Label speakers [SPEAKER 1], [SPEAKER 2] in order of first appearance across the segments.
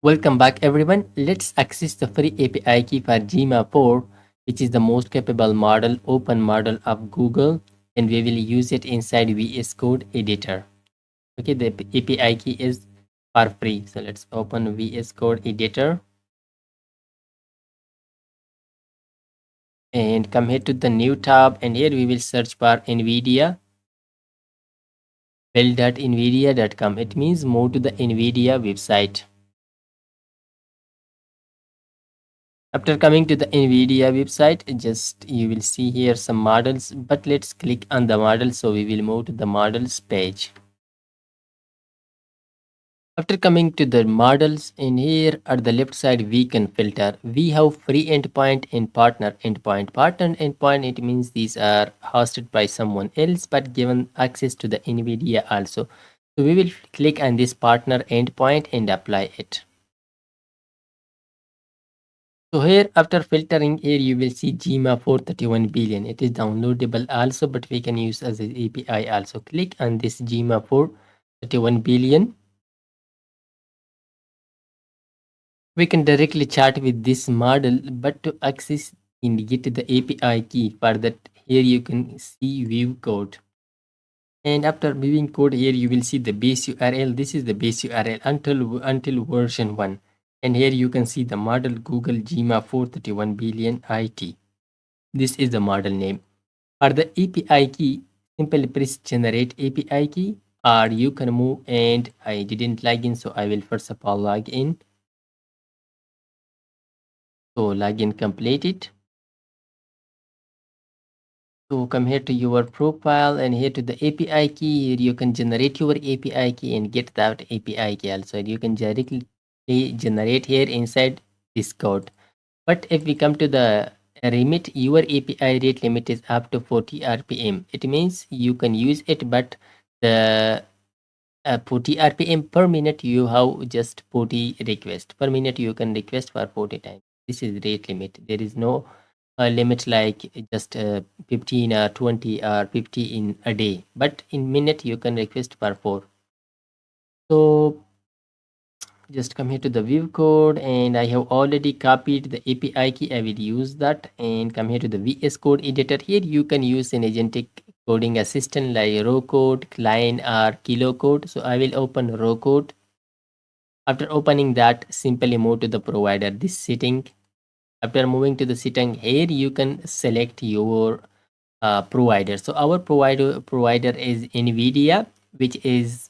[SPEAKER 1] Welcome back everyone. Let's access the free API key for Gemma 4, which is the most capable model, open model of Google, and we will use it inside VS Code editor. Okay, the API key is for free. So let's open VS Code editor and come here to the new tab, and here we will search for NVIDIA build.nvidia.com. It means move to the NVIDIA website. After coming to the NVIDIA website, just you will see here some models, but let's click on the model. So we will move to the models page. After coming to the models, in here at the left side, we can filter. We have free endpoint and partner endpoint. Partner endpoint, it means these are hosted by someone else, but given access to the NVIDIA also. So we will click on this partner endpoint and apply it. So here after filtering here you will see Gemma 431 billion. It is downloadable also, but we can use as an API also. Click on this Gemma 431 billion. We can directly chat with this model, but to access and get the API key for that, here you can see view code. And after viewing code here you will see the base URL. This is the base URL until version 1. And here you can see the model Google Gemma 431 billion IT. This is the model name. For the API key, simply press generate API key, or you can move, and I didn't log in, so I will first of all log in. So login completed. So come here to your profile and here to the API key. Here you can generate your API key and get that API key also. You can directly generate here inside this code. But if we come to the remit, your API rate limit is up to 40 RPM. It means you can use it, but the 40 RPM per minute, you have just 40 requests. Per minute, you can request for 40 times. This is rate limit. There is no limit like just 15 or 20 or 50 in a day. But in minute, you can request for 4. So just come here to the view code, and I have already copied the API key. I will use that and come here to the VS Code editor. Here you can use an agentic coding assistant like Roo Code, Cline or Code. So I will open Roo Code. After opening that, simply move to the provider, this setting. After moving to the setting, here you can select your provider. So our provider is NVIDIA, which is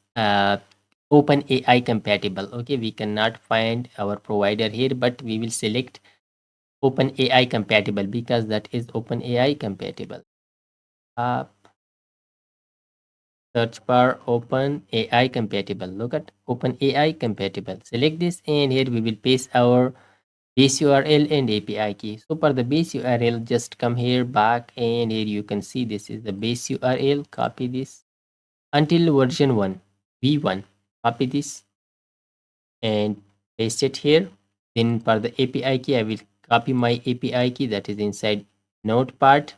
[SPEAKER 1] OpenAI compatible. Okay, we cannot find our provider here, but we will select OpenAI compatible because that is OpenAI compatible. Search bar OpenAI compatible. Look at OpenAI compatible. Select this, and here we will paste our base URL and API key. So for the base URL, just come here back, and here you can see this is the base URL. Copy this until version 1, v1. Copy this and paste it here. Then for the API key, I will copy my API key that is inside notepad.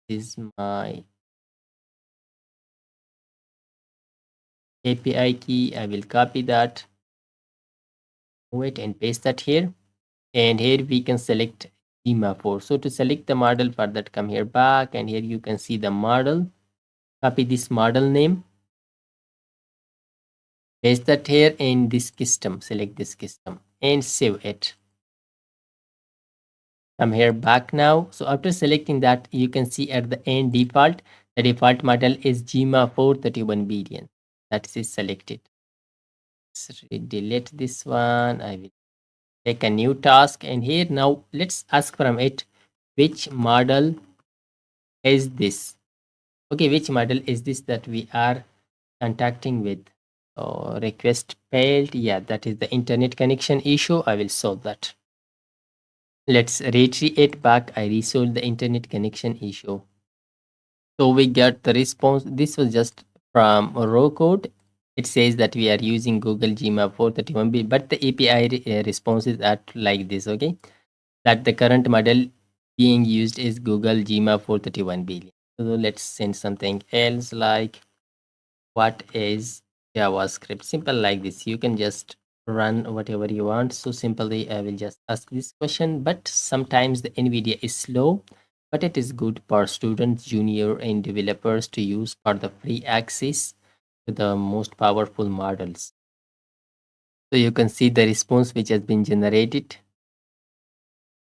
[SPEAKER 1] This is my API key. I will copy that, move it and paste that here. And here we can select Gemma 4. So to select the model, for that come here back, and here you can see the model. Copy this model name, paste that here in this custom, select this custom and save it. Come here back now. So after selecting that, you can see at the end default, the default model is Gemma 431 billion. That is selected. Let's delete this one. I will take a new task, and here now let's ask from it which model is this. Okay, which model is this that we are contacting with? Request failed. Yeah, that is the internet connection issue. I will solve that. Let's reiterate back. I resolved the internet connection issue. So we get the response. This was just from Roo Code. It says that we are using Google Gemma 431B, but the API responses are like this. Okay, that the current model being used is Google Gemma 431 billion. So let's send something else like what is JavaScript. Simple like this. You can just run whatever you want. So simply I will just ask this question. But sometimes the NVIDIA is slow, but it is good for students, junior and developers to use for the free access to the most powerful models. So you can see the response which has been generated.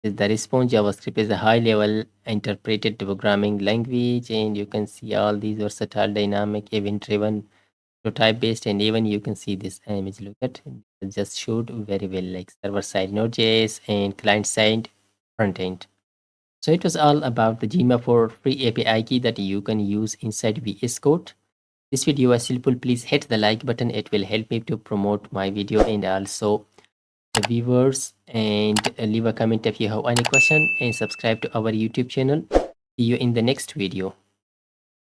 [SPEAKER 1] The response JavaScript is a high level interpreted programming language, and you can see all these versatile, dynamic, event driven, type based, and even you can see this image. Look at it, just showed very well, like server side Node.js and client side front end. So it was all about the Gemma for free API key that you can use inside VS Code. This video was helpful. Please hit the like button. It will help me to promote my video and also the viewers, and leave a comment if you have any question, and subscribe to our YouTube channel. See you in the next video.